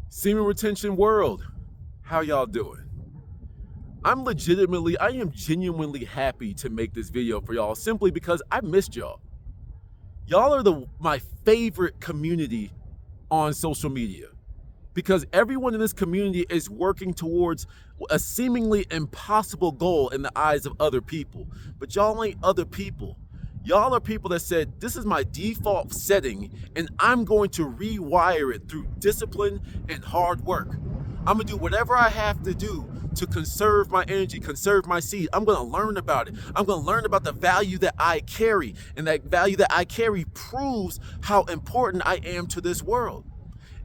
Semen retention world, how y'all doing? I am genuinely happy to make this video for y'all simply because I missed y'all. Y'all are my favorite community on social media because everyone in this community is working towards a seemingly impossible goal in the eyes of other people. But y'all ain't other people. Y'all are people that said, this is my default setting and I'm going to rewire it through discipline and hard work. I'm gonna do whatever I have to do to conserve my energy, conserve my seed. I'm gonna learn about it. I'm gonna learn about the value that I carry, and that value that I carry proves how important I am to this world.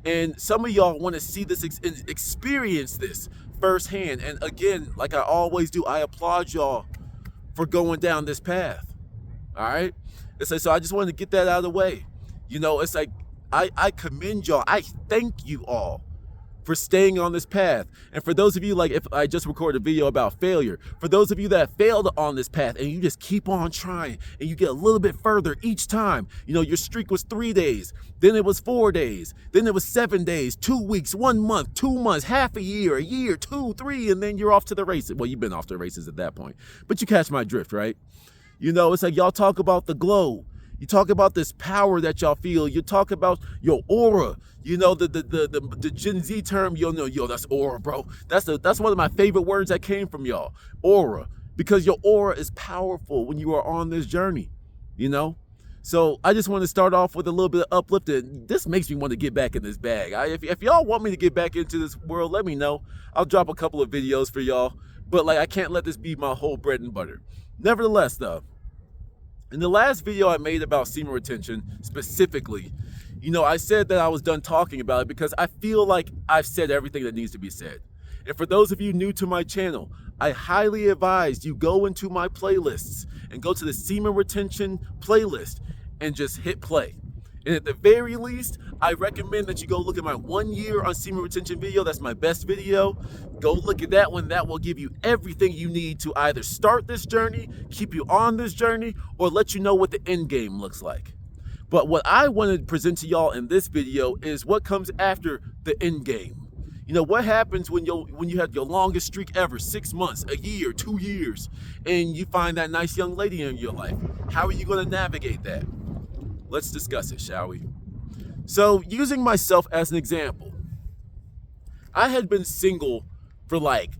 And some of y'all want to see this, experience this firsthand. And again, like I always do, I applaud y'all for going down this path. All right? It's like, so I just wanted to get that out of the way. You know, it's like, I commend y'all. I thank you all for staying on this path. And for those of you, like if I just recorded a video about failure, for those of you that failed on this path and you just keep on trying and you get a little bit further each time, you know, your streak was 3 days, then it was 4 days, then it was 7 days, 2 weeks, 1 month, 2 months, half a year, 2, 3, and then you're off to the races. Well, you've been off to the races at that point, but you catch my drift, right? You know, it's like y'all talk about the glow. You talk about this power that y'all feel. You talk about your aura. You know, the Gen Z term, that's aura, bro. That's one of my favorite words that came from y'all, aura. Because your aura is powerful when you are on this journey, you know? So I just want to start off with a little bit of uplifting. This makes me want to get back in this bag. If y'all want me to get back into this world, let me know. I'll drop a couple of videos for y'all. But like, I can't let this be my whole bread and butter. Nevertheless, though, in the last video I made about semen retention specifically, you know, I said that I was done talking about it because I feel like I've said everything that needs to be said. And for those of you new to my channel, I highly advise you go into my playlists and go to the semen retention playlist and just hit play. And at the very least, I recommend that you go look at my 1 year on semen retention video. That's my best video. Go look at that one. That will give you everything you need to either start this journey, keep you on this journey, or let you know what the end game looks like. But what I want to present to y'all in this video is what comes after the end game. You know, what happens when you have your longest streak ever, 6 months, a year, 2 years, and you find that nice young lady in your life? How are you going to navigate that? Let's discuss it, shall we? So, using myself as an example, I had been single for like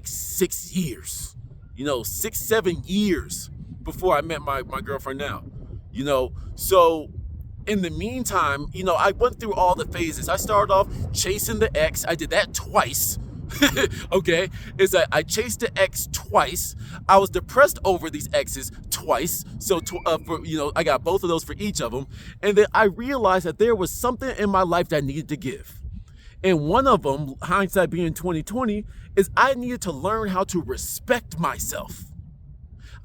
6 years, you know, 6, 7 years before I met my girlfriend now, you know. So in the meantime, you know, I went through all the phases. I started off chasing the ex. I did that twice. Okay, it's like I chased the ex twice. I was depressed over these exes twice. So I got both of those for each of them. And then I realized that there was something in my life that needed to give. And one of them, hindsight being 2020, is I needed to learn how to respect myself.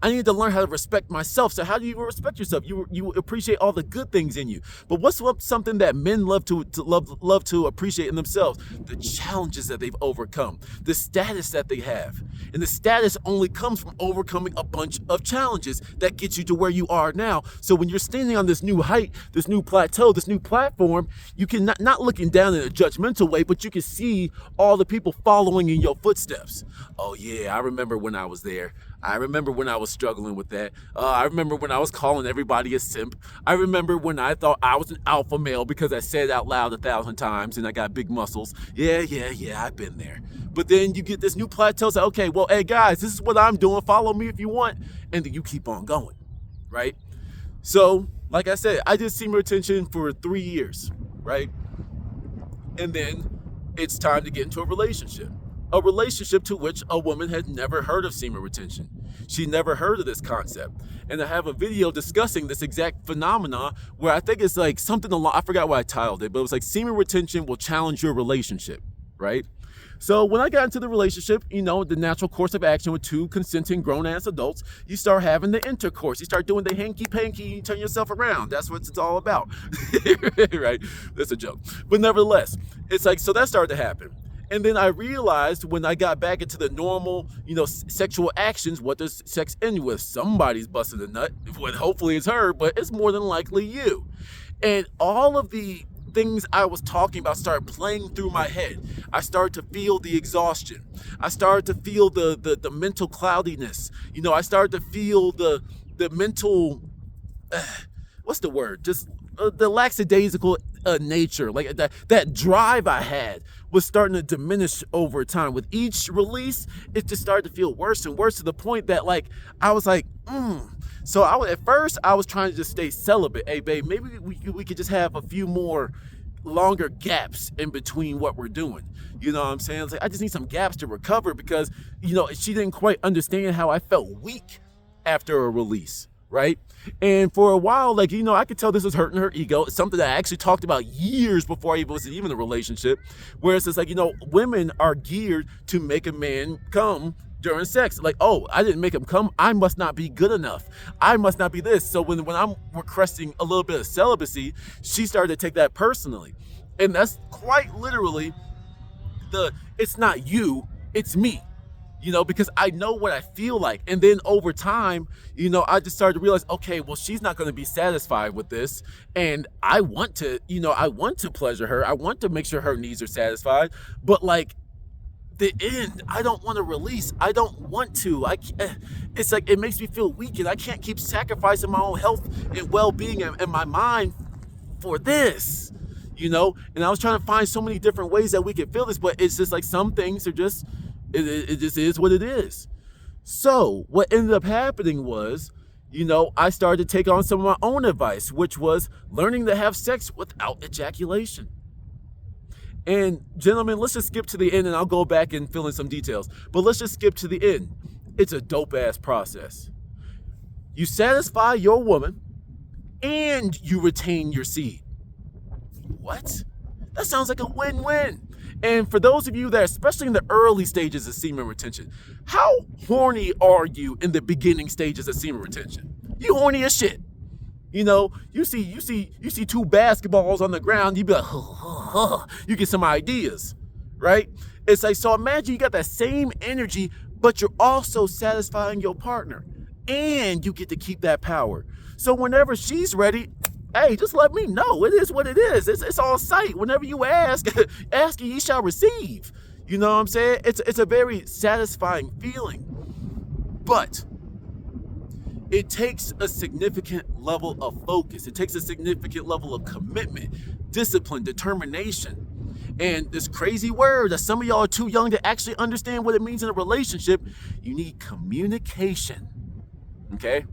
I need to learn how to respect myself. So how do you respect yourself? You appreciate all the good things in you. But what's something that men love to appreciate in themselves? The challenges that they've overcome, the status that they have. And the status only comes from overcoming a bunch of challenges that get you to where you are now. So when you're standing on this new height, this new plateau, this new platform, you can not looking down in a judgmental way, but you can see all the people following in your footsteps. Oh yeah, I remember when I was there. I remember when I was struggling with that. I remember when I was calling everybody a simp. I remember when I thought I was an alpha male because I said it out loud 1,000 times and I got big muscles. Yeah, I've been there. But then you get this new plateau. So, okay, well, hey, guys, this is what I'm doing. Follow me if you want. And then you keep on going, right? So, like I said, I did semen retention for 3 years, right? And then it's time to get into a relationship to which a woman had never heard of semen retention. She never heard of this concept. And I have a video discussing this exact phenomenon where I think it's like something along, I forgot what I titled it, but it was like semen retention will challenge your relationship, right? So when I got into the relationship, you know, the natural course of action with two consenting grown-ass adults, you start having the intercourse. You start doing the hanky-panky, you turn yourself around. That's what it's all about, right? That's a joke. But nevertheless, it's like, so that started to happen. And then I realized when I got back into the normal, you know, sexual actions, what does sex end with? Somebody's busting a nut. Well, hopefully it's her, but it's more than likely you. And all of the things I was talking about started playing through my head. I started to feel the exhaustion. I started to feel the mental cloudiness. I started to feel the mental, what's the word? Just the lackadaisical nature. Like that drive I had was starting to diminish over time. With each release, it just started to feel worse and worse, to the point that I was like, So at first I was trying to just stay celibate. Hey, babe, maybe we could just have a few more longer gaps in between what we're doing. You know what I'm saying? It's like, I just need some gaps to recover, because, she didn't quite understand how I felt weak after a release, right? And for a while, I could tell this was hurting her ego. It's something that I actually talked about years before I was even in a relationship, where it's just women are geared to make a man come during sex. Oh, I didn't make him come, I must not be good enough, I must not be this. So when I'm requesting a little bit of celibacy, she started to take that personally. And that's quite literally it's not you, it's me. Because I know what I feel like. And then over time, I just started to realize, okay, well, she's not going to be satisfied with this. And I want to pleasure her. I want to make sure her needs are satisfied. But the end, I don't want to release. I don't want to. It's it makes me feel weak, and I can't keep sacrificing my own health and well-being and my mind for this. And I was trying to find so many different ways that we could feel this, but it's just some things are just, it just is what it is. So what ended up happening was, I started to take on some of my own advice, which was learning to have sex without ejaculation. And gentlemen, let's just skip to the end, and I'll go back and fill in some details. But let's just skip to the end. It's a dope-ass process. You satisfy your woman, and you retain your seed. What? That sounds like a win-win. And for those of you that, especially in the early stages of semen retention, how horny are you in the beginning stages of semen retention? You horny as shit. You see two basketballs on the ground, you be like, you get some ideas, right? It's so imagine you got that same energy, but you're also satisfying your partner, and you get to keep that power. So whenever she's ready, hey, just let me know. It is what it is. It's on sight. Whenever you ask, ask and ye shall receive. You know what I'm saying? It's a very satisfying feeling. But it takes a significant level of focus. It takes a significant level of commitment, discipline, determination. And this crazy word that some of y'all are too young to actually understand what it means in a relationship, you need communication. Okay?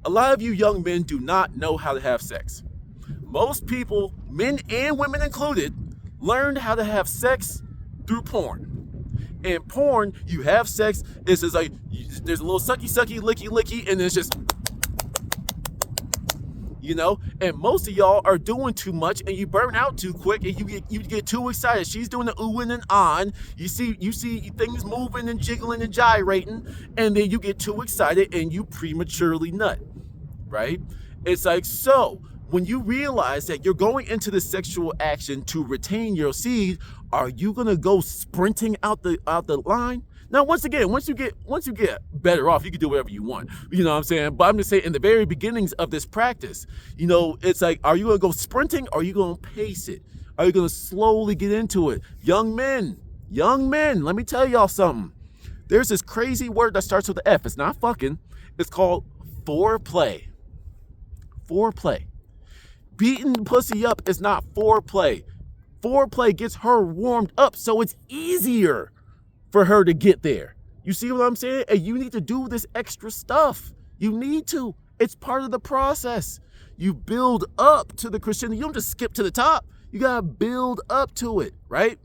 A lot of you young men do not know how to have sex. Most people, men and women included, learned how to have sex through porn. In porn, you have sex, it's just there's a little sucky, licky, and it's just, and most of y'all are doing too much, and you burn out too quick, and you get too excited. She's doing the oohing and on. You see things moving and jiggling and gyrating, and then you get too excited and you prematurely nut, right? It's so when you realize that you're going into the sexual action to retain your seed, are you gonna go sprinting out the line? Now, once again, once you get better off, you can do whatever you want. You know what I'm saying? But I'm just saying, in the very beginnings of this practice, it's are you gonna go sprinting, or are you gonna pace it? Are you gonna slowly get into it? Young men, let me tell y'all something. There's this crazy word that starts with an F. It's not fucking. It's called foreplay. Foreplay. Beating the pussy up is not foreplay. Foreplay gets her warmed up, so it's easier for her to get there. You see what I'm saying? And you need to do this extra stuff. You need to. It's part of the process. You build up to the crescendo. You don't just skip to the top. You gotta build up to it, right?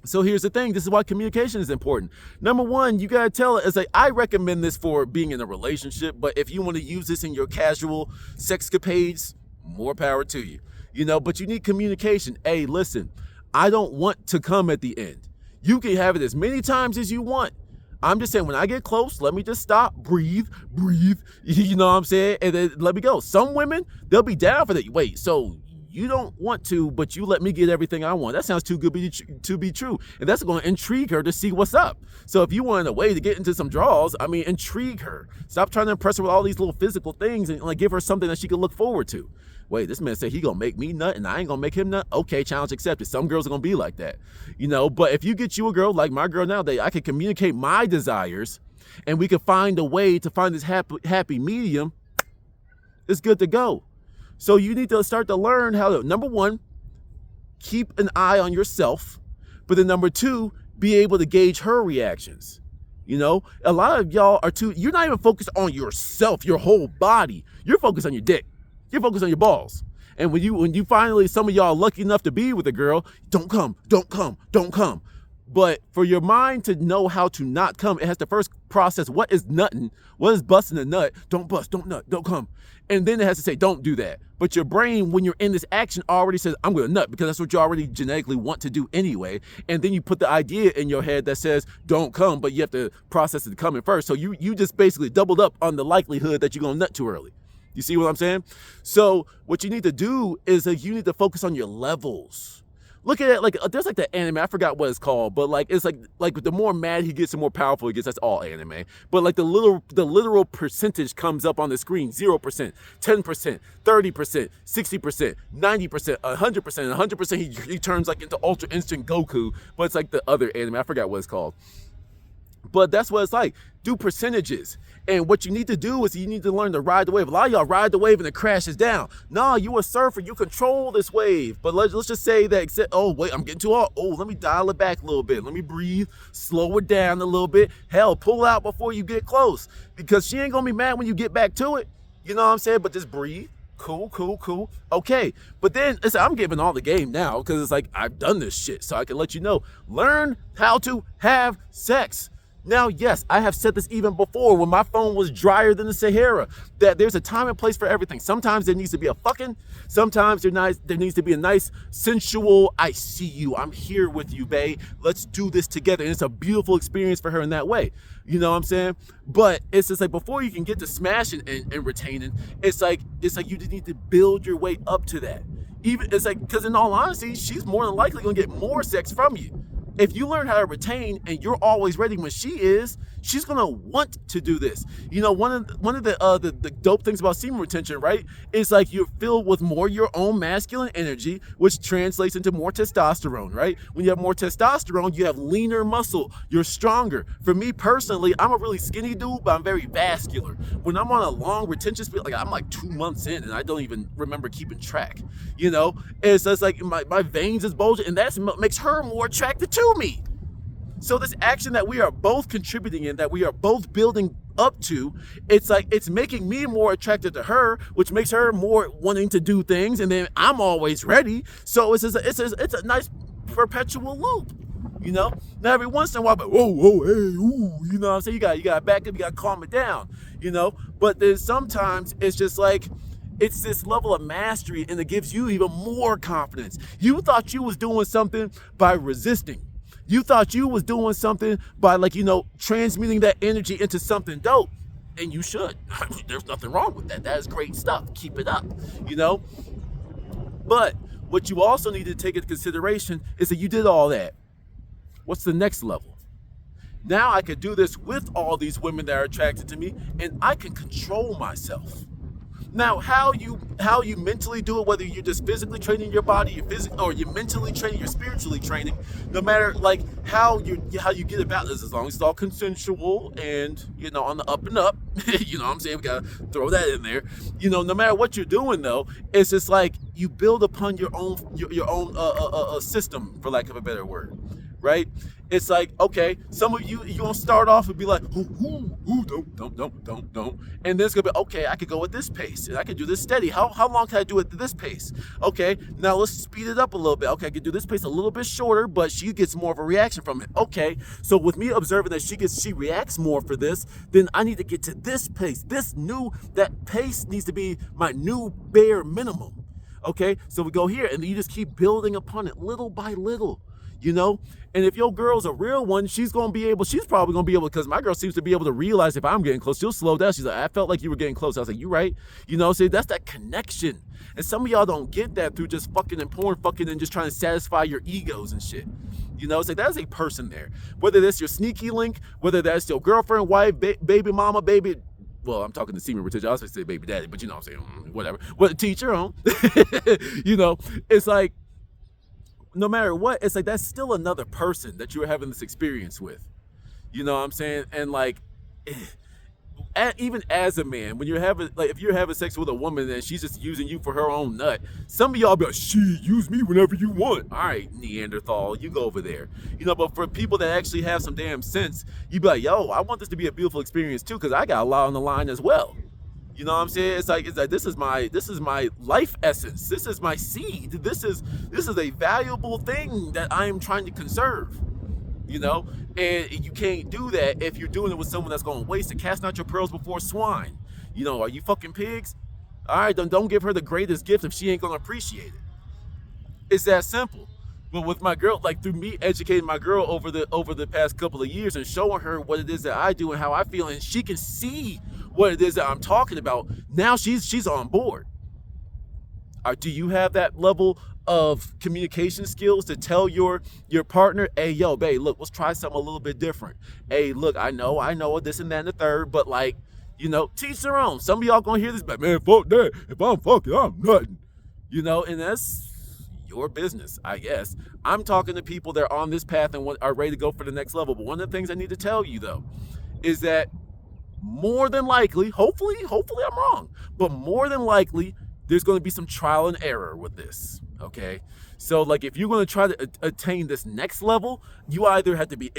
So here's the thing. This is why communication is important. Number one, you gotta tell it. It's I recommend this for being in a relationship, but if you want to use this in your casual sexcapades, more power to you. But you need communication. Hey, listen, I don't want to come at the end. You can have it as many times as you want. I'm just saying, when I get close, let me just stop, breathe, you know what I'm saying? And then let me go. Some women, they'll be down for that. Wait, so you don't want to, but you let me get everything I want. That sounds too good to be true. And that's going to intrigue her to see what's up. So if you want a way to get into some draws, intrigue her. Stop trying to impress her with all these little physical things and give her something that she can look forward to. wait, this man said he gonna make me nut and I ain't gonna make him nut. Okay, challenge accepted. Some girls are gonna be like that, you know. But if you get you a girl like my girl now, that I can communicate my desires, and we can find a way to find this happy medium, it's good to go. So you need to start to learn how to, number one, keep an eye on yourself, but then number two, be able to gauge her reactions. You know, a lot of y'all are you're not even focused on yourself, your whole body. You're focused on your dick. You're focused on your balls. And when you finally, some of y'all are lucky enough to be with a girl, don't come. But for your mind to know how to not come, it has to first process what is nutting, what is busting a nut. Don't bust, don't nut, don't come. And then it has to say, don't do that. But your brain, when you're in this action, already says, I'm going to nut, because that's what you already genetically want to do anyway. And then you put the idea in your head that says, don't come, but you have to process it coming first. So you just basically doubled up on the likelihood that you're going to nut too early. You see what I'm saying? So what you need to do is you need to focus on your levels. Look at it like, there's like the anime, I forgot what it's called, but like it's like the more mad he gets, the more powerful he gets. That's all anime. But like the literal percentage comes up on the screen: 0%, 10%, 30%, 60%, 90%, 100%. 100% he turns like into Ultra Instinct Goku. But it's like the other anime, I forgot what it's called. But that's what it's like. Do percentages. And what you need to do is you need to learn to ride the wave. A lot of y'all ride the wave and it crashes down. No, you a surfer. You control this wave. But let's just say that, oh, wait, I'm getting too hard. Oh, let me dial it back a little bit. Let me breathe. Slow it down a little bit. Hell, pull out before you get close. Because she ain't going to be mad when you get back to it. You know what I'm saying? But just breathe. Cool. Okay. But then I'm giving all the game now because it's like I've done this shit. So I can let you know. Learn how to have sex. Now, yes, I have said this even before when my phone was drier than the Sahara, that there's a time and place for everything. Sometimes there needs to be a fucking, sometimes there needs to be a nice, sensual, I see you, I'm here with you, babe. Let's do this together. And it's a beautiful experience for her in that way. You know what I'm saying? But it's just like before you can get to smashing and retaining, it's like you just need to build your way up to that. Even it's like, because in all honesty, she's more than likely gonna get more sex from you. If you learn how to retain and you're always ready when she is, she's gonna want to do this. You know, one of the dope things about semen retention, right, is like you're filled with more your own masculine energy, which translates into more testosterone, right? When you have more testosterone, you have leaner muscle, you're stronger. For me personally, I'm a really skinny dude, but I'm very vascular. When I'm on a long retention speed, like I'm like 2 months in and I don't even remember keeping track. You know, it's just like my veins is bulging, and that makes her more attracted to me. So this action that we are both contributing in, that we are both building up to, it's like it's making me more attracted to her, which makes her more wanting to do things, and then I'm always ready. So it's a nice perpetual loop. You know, now every once in a while, but whoa, hey, ooh, you know what I'm saying? You got to back up, you got to calm it down. You know, but then sometimes it's just like, it's this level of mastery, and it gives you even more confidence. You thought you was doing something by resisting. You thought you was doing something by, like, you know, transmuting that energy into something dope. And you should. There's nothing wrong with that. That is great stuff. Keep it up, you know? But what you also need to take into consideration is that you did all that. What's the next level? Now I could do this with all these women that are attracted to me, and I can control myself. Now, how you mentally do it, whether you're just physically training your body, or you're mentally training, you're spiritually training, no matter like how you get about this, as long as it's all consensual and, you know, on the up and up, you know what I'm saying? We gotta throw that in there. You know, no matter what you're doing though, it's just like you build upon your own system, for lack of a better word, right? It's like, okay, some of you gonna start off and be like, don't. And then it's gonna be, okay, I could go at this pace and I could do this steady. How long can I do it at this pace? Okay, now let's speed it up a little bit. Okay, I could do this pace a little bit shorter, but she gets more of a reaction from it. Okay, so with me observing that she reacts more for this, then I need to get to this pace. That pace needs to be my new bare minimum. Okay, so we go here and you just keep building upon it little by little. You know, and if your girl's a real one, she's probably gonna be able, because my girl seems to be able to realize if I'm getting close, she'll slow down. She's like, I felt like you were getting close. I was like, you right. You know, see, that's that connection. And some of y'all don't get that through just fucking and porn fucking and just trying to satisfy your egos and shit. You know, it's like that's a person there. Whether that's your sneaky link, whether that's your girlfriend, wife, baby mama, baby well, I'm talking to semen retention. I was going to say baby daddy, but you know what I'm saying, whatever. Well, teach your own. You know, it's like, no matter what, it's like that's still another person that you're having this experience with. You know what I'm saying? And like, even as a man, when you're having, like, if you're having sex with a woman and she's just using you for her own nut, some of y'all be like, shit, use me whenever you want. All right, Neanderthal, you go over there. You know, but for people that actually have some damn sense, you be like, yo, I want this to be a beautiful experience too, because I got a lot on the line as well. You know what I'm saying? It's like this is my life essence. This is my seed. This is a valuable thing that I am trying to conserve. You know, and you can't do that if you're doing it with someone that's going to waste it. Cast not your pearls before swine. You know, are you fucking pigs? All right, then don't give her the greatest gift if she ain't going to appreciate it. It's that simple. But with my girl, like through me educating my girl over the past couple of years and showing her what it is that I do and how I feel, and she can see what it is that I'm talking about, now she's on board. Do you have that level of communication skills to tell your partner, hey, yo, babe, look, let's try something a little bit different. Hey, look, I know this and that and the third, but like, you know, teach their own. Some of y'all gonna hear this, but man, fuck that. If I'm fucking, I'm nothing. You know, and that's your business, I guess. I'm talking to people that are on this path and are ready to go for the next level. But one of the things I need to tell you though, is that more than likely, hopefully I'm wrong, but more than likely, there's going to be some trial and error with this, okay? So, like, if you're going to try to attain this next level, you either have to be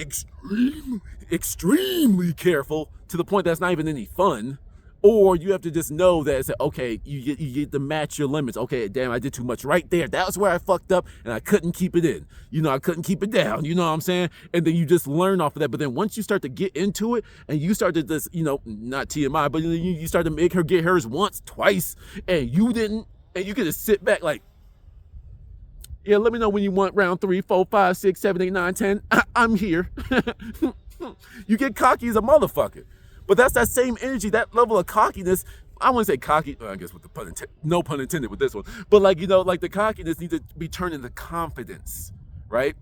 extremely careful to the point that's not even any fun, or you have to just know that it's like, okay, you get to match your limits. Okay, damn, I did too much right there. That was where I fucked up, and I couldn't keep it in. You know, I couldn't keep it down. You know what I'm saying? And then you just learn off of that. But then once you start to get into it, and you start to just, you know, not TMI, but you start to make her get hers once, twice, and you didn't, and you can just sit back like, yeah, let me know when you want round 3, 4, 5, 6, 7, 8, 9, 10. I'm here. You get cocky as a motherfucker. But that's that same energy, that level of cockiness. I wouldn't say cocky, I guess with the pun intended, no pun intended with this one. But like, you know, like the cockiness needs to be turned into confidence, right?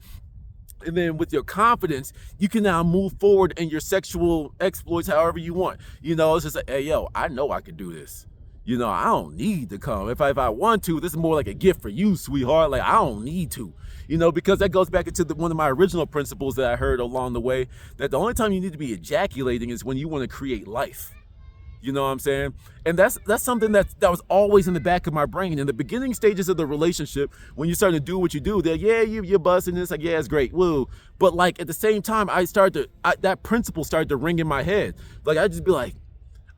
And then with your confidence, you can now move forward in your sexual exploits however you want. You know, it's just like, hey, yo, I know I can do this. You know, I don't need to come. If I want to, this is more like a gift for you, sweetheart. Like, I don't need to. You know, because that goes back into one of my original principles that I heard along the way, that the only time you need to be ejaculating is when you want to create life. You know what I'm saying? And that's something that was always in the back of my brain. In the beginning stages of the relationship, when you're starting to do what you do, that you're busting this, like, yeah, it's great, woo. But like at the same time, that principle started to ring in my head. Like, I'd just be like,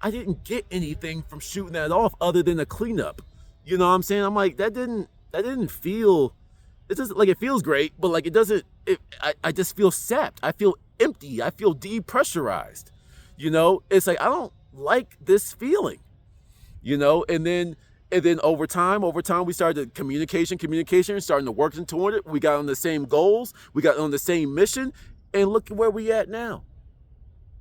I didn't get anything from shooting that off other than a cleanup. You know what I'm saying? I'm like, that didn't feel, it just like, it feels great, but like it doesn't, I just feel sapped. I feel empty. I feel depressurized. You know, it's like, I don't like this feeling, you know. And then over time we started communication, starting to work toward it. We got on the same goals, we got on the same mission, and look at where we at now.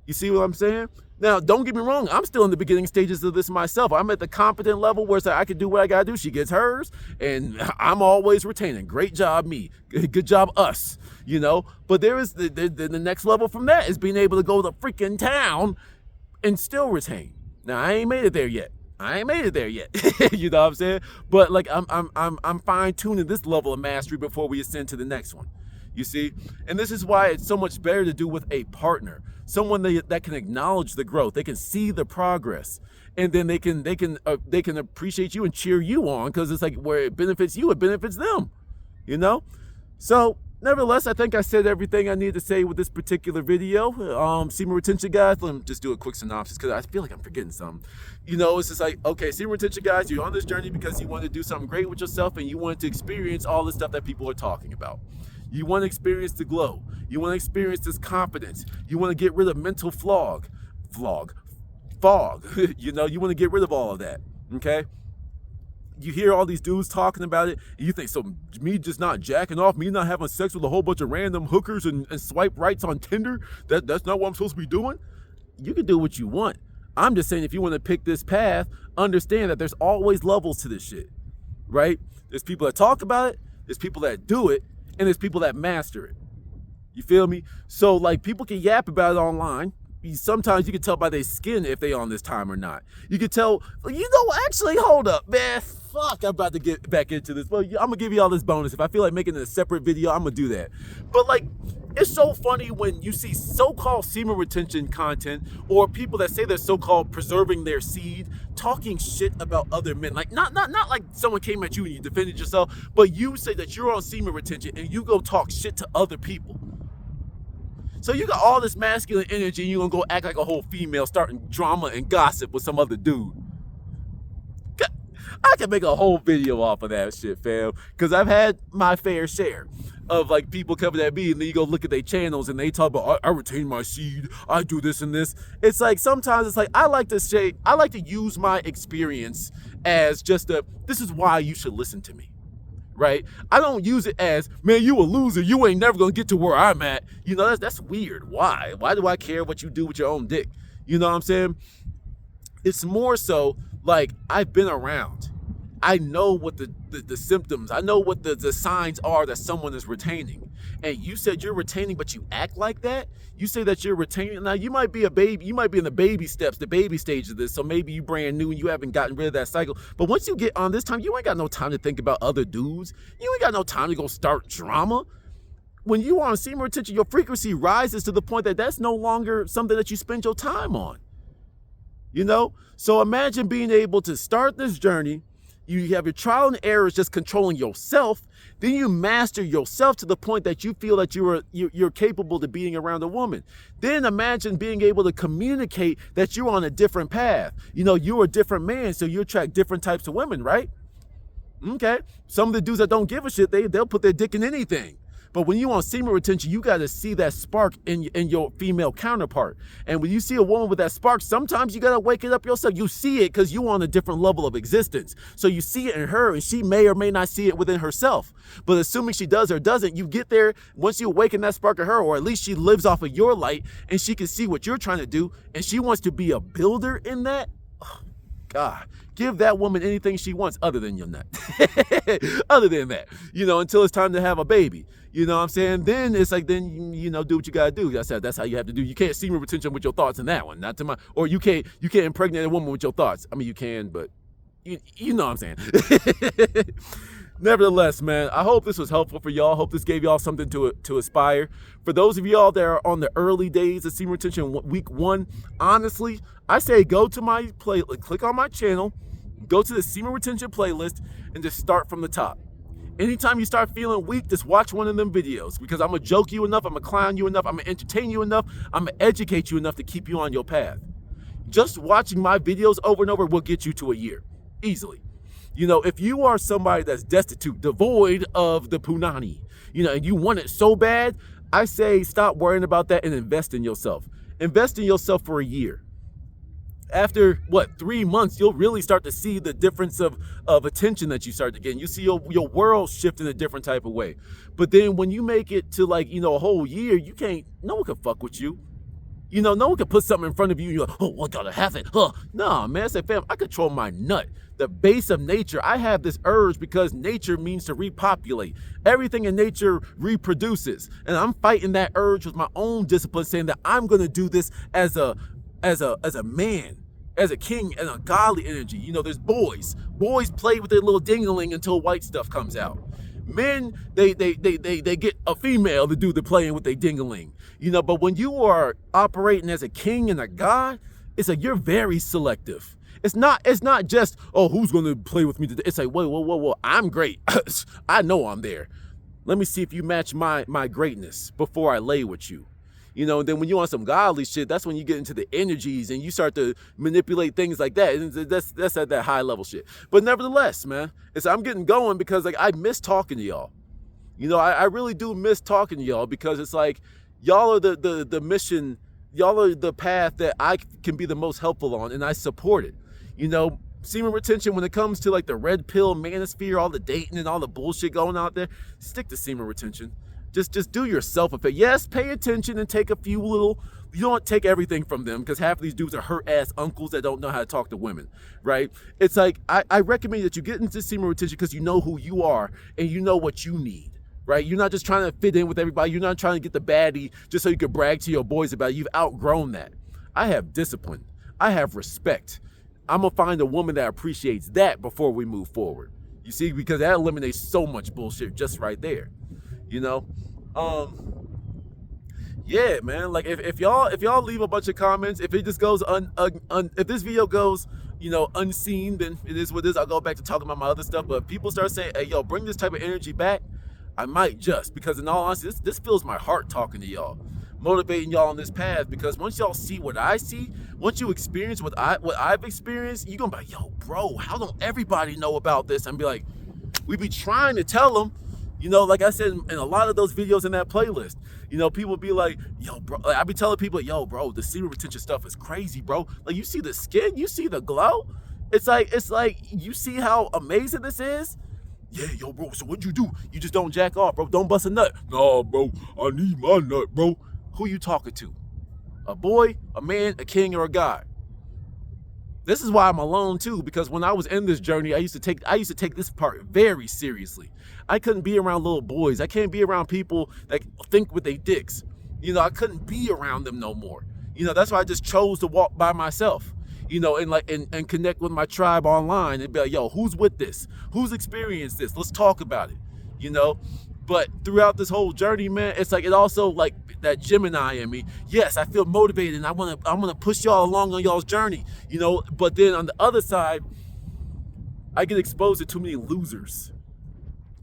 You see what I'm saying? Now, don't get me wrong, I'm still in the beginning stages of this myself. I'm at the competent level where it's like I can do what I gotta do. She gets hers, and I'm always retaining. Great job, me. Good job, us. You know. But there is the next level from that is being able to go to freaking town and still retain. Now, I ain't made it there yet. You know what I'm saying? But like I'm fine tuning this level of mastery before we ascend to the next one. You see? And this is why it's so much better to do with a partner, someone that can acknowledge the growth, they can see the progress, and then they can appreciate you and cheer you on, because it's like where it benefits you, it benefits them. You know? So nevertheless, I think I said everything I needed to say with this particular video. Semen retention guys, let me just do a quick synopsis because I feel like I'm forgetting something. You know, it's just like, okay, semen retention guys, you're on this journey because you want to do something great with yourself and you want to experience all the stuff that people are talking about. You want to experience the glow. You want to experience this confidence. You want to get rid of mental fog. You know, you want to get rid of all of that, okay? You hear all these dudes talking about it, and you think, so me just not jacking off, me not having sex with a whole bunch of random hookers and swipe rights on Tinder, that's not what I'm supposed to be doing? You can do what you want. I'm just saying, if you want to pick this path, understand that there's always levels to this shit, right? There's people that talk about it, there's people that do it, and there's people that master it. You feel me? So like, people can yap about it online, sometimes you can tell by their skin if they on this time or not. You can tell, actually, hold up, man. Fuck, I'm about to get back into this. Well, I'm gonna give you all this bonus. If I feel like making a separate video, I'm gonna do that. But like, it's so funny when you see so-called semen retention content or people that say they're so-called preserving their seed talking shit about other men. Like not like someone came at you and you defended yourself, but you say that you're on semen retention and you go talk shit to other people. So you got all this masculine energy and you're gonna go act like a whole female starting drama and gossip with some other dude. I can make a whole video off of that shit, fam. Because I've had my fair share of like people coming at me and then you go look at their channels and they talk about, I retain my seed, I do this and this. It's like, sometimes it's like, I like to use my experience as just this is why you should listen to me. Right? I don't use it as, man, you a loser. You ain't never gonna get to where I'm at. That's weird. Why? Why do I care what you do with your own dick? You know what I'm saying? It's more so like I've been around. I know what the symptoms, I know what the signs are that someone is retaining. And you said you're retaining, but you act like that? You say that you're retaining. Now, you might be a baby. You might be in the baby steps, the baby stage of this. So maybe you brand new and you haven't gotten rid of that cycle. But once you get on this time, you ain't got no time to think about other dudes. You ain't got no time to go start drama. When you are on semen retention, your frequency rises to the point that that's no longer something that you spend your time on. So imagine being able to start this journey. You have your trial and errors just controlling yourself. Then you master yourself to the point that you feel that you're capable to being around a woman. Then imagine being able to communicate that you're on a different path. You're a different man, so you attract different types of women, right? Okay. Some of the dudes that don't give a shit, they'll put their dick in anything. But when you on semen retention, you got to see that spark in your female counterpart. And when you see a woman with that spark, sometimes you got to wake it up yourself. You see it because you're on a different level of existence. So you see it in her, and she may or may not see it within herself. But assuming she does or doesn't, you get there once you awaken that spark of her, or at least she lives off of your light, and she can see what you're trying to do, and she wants to be a builder in that. Oh, God. Give that woman anything she wants other than your nut. Other than that, until it's time to have a baby. You know what I'm saying? Then it's like, then, do what you got to do. I said, that's how you have to do. You can't semen retention with your thoughts in that one. Not to my, or you can't impregnate a woman with your thoughts. I mean, you can, but you know what I'm saying? Nevertheless, man, I hope this was helpful for y'all. Hope this gave y'all something to aspire. For those of y'all that are on the early days of semen retention, week 1, honestly, I say go to my playlist, click on my channel, go to the semen retention playlist, and just start from the top. Anytime you start feeling weak, just watch one of them videos, because I'm going to joke you enough, I'm going to clown you enough, I'm going to entertain you enough, I'm going to educate you enough to keep you on your path. Just watching my videos over and over will get you to a year, easily. If you are somebody that's destitute, devoid of the punani, and you want it so bad, I say stop worrying about that and invest in yourself. Invest in yourself for a year. After 3 months, you'll really start to see the difference of attention that you start to get. And you see your world shift in a different type of way. But then when you make it to a whole year, no one can fuck with you. No one can put something in front of you and you're like, oh, I gotta have it. No, man, I say, fam, I control my nut. The base of nature, I have this urge because nature means to repopulate. Everything in nature reproduces. And I'm fighting that urge with my own discipline, saying that I'm gonna do this as a man, as a king, and a godly energy. There's boys. Boys play with their little ding-a-ling until white stuff comes out. Men, they get a female to do the playing with their ding-a-ling. But when you are operating as a king and a god, it's like you're very selective. It's not just, oh, who's gonna play with me today? It's like, whoa, I'm great. I know I'm there. Let me see if you match my greatness before I lay with you. And then when you want some godly shit, that's when you get into the energies and you start to manipulate things like that. And that's at that high level shit. But nevertheless, man, I'm getting going because I miss talking to y'all. I really do miss talking to y'all, because it's like y'all are the mission, y'all are the path that I can be the most helpful on, and I support it. Semen retention, when it comes to the red pill manosphere, all the dating and all the bullshit going out there, stick to semen retention. Just do yourself a favor. Yes, pay attention and take a few little, you don't take everything from them, because half of these dudes are hurt ass uncles that don't know how to talk to women, right? It's like, I recommend that you get into semen retention because you know who you are and you know what you need, right? You're not just trying to fit in with everybody. You're not trying to get the baddie just so you can brag to your boys about it. You've outgrown that. I have discipline. I have respect. I'm gonna find a woman that appreciates that before we move forward. You see, because that eliminates so much bullshit just right there. You know, yeah, man. Like if y'all leave a bunch of comments, if it just goes if this video goes, unseen, then it is what it is. I'll go back to talking about my other stuff. But if people start saying, hey, yo, bring this type of energy back, I might just, because in all honesty, this fills my heart talking to y'all, motivating y'all on this path. Because once y'all see what I see, once you experience what I've experienced, you're gonna be like, yo, bro, how don't everybody know about this? And be like, we be trying to tell them, like I said in a lot of those videos in that playlist, people be like, yo, bro, like, I be telling people, yo, bro, the semen retention stuff is crazy, bro. Like, you see the skin, you see the glow. It's like, you see how amazing this is? Yeah, yo, bro, so what'd you do? You just don't jack off, bro. Don't bust a nut. Nah, bro, I need my nut, bro. Who you talking to? A boy, a man, a king, or a god? This is why I'm alone too, because when I was in this journey, I used to take this part very seriously. I couldn't be around little boys. I can't be around people that think with their dicks. I couldn't be around them no more. That's why I just chose to walk by myself. And connect with my tribe online and be like, yo, who's with this? Who's experienced this? Let's talk about it. But throughout this whole journey, man, it's like, it also, like that Gemini in me. Yes, I feel motivated and I want to push y'all along on y'all's journey, but then on the other side, I get exposed to too many losers.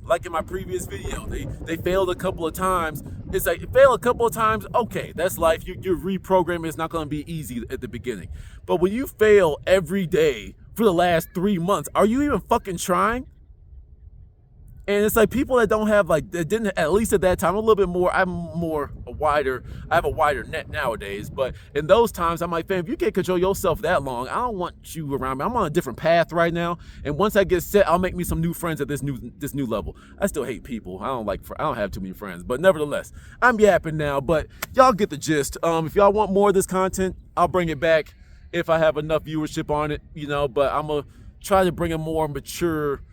Like in my previous video, they failed a couple of times. It's like, fail a couple of times, okay, that's life. Your reprogramming is not going to be easy at the beginning. But when you fail every day for the last 3 months, are you even fucking trying? And it's like, people that don't have, that didn't, at least at that time, a little bit more, I have a wider net nowadays. But in those times, I'm like, fam, if you can't control yourself that long, I don't want you around me. I'm on a different path right now. And once I get set, I'll make me some new friends at this new level. I still hate people. I don't have too many friends, but nevertheless, I'm yapping now, but y'all get the gist. If y'all want more of this content, I'll bring it back if I have enough viewership on it, but I'm gonna try to bring a more mature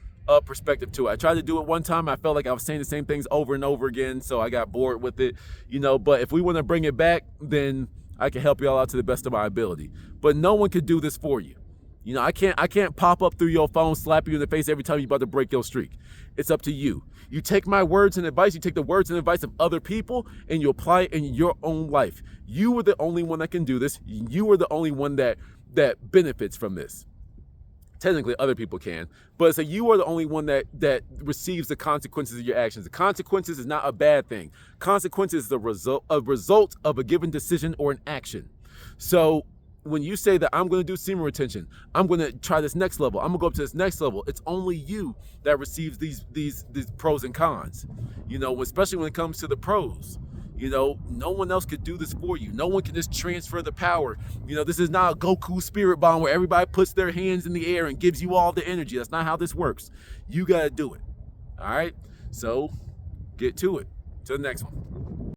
perspective to it. I tried to do it one time. I felt like I was saying the same things over and over again, so I got bored with it, but if we want to bring it back, then I can help y'all out to the best of my ability. But no one could do this for you. I can't pop up through your phone, slap you in the face every time you're about to break your streak. It's up to you. You take my words and advice, you take the words and advice of other people, and you apply it in your own life. You are the only one that can do this. You are the only one that benefits from this. Technically, other people can, but it's like, you are the only one that receives the consequences of your actions. The consequences is not a bad thing. Consequences is the result of a given decision or an action. So when you say that I'm going to do semen retention, I'm going to try this next level, I'm going to go up to this next level, it's only you that receives these pros and cons. Especially when it comes to the pros. No one else could do this for you. No one can just transfer the power. This is not a Goku spirit bomb where everybody puts their hands in the air and gives you all the energy. That's not how this works. You got to do it. All right? So get to it. Till the next one.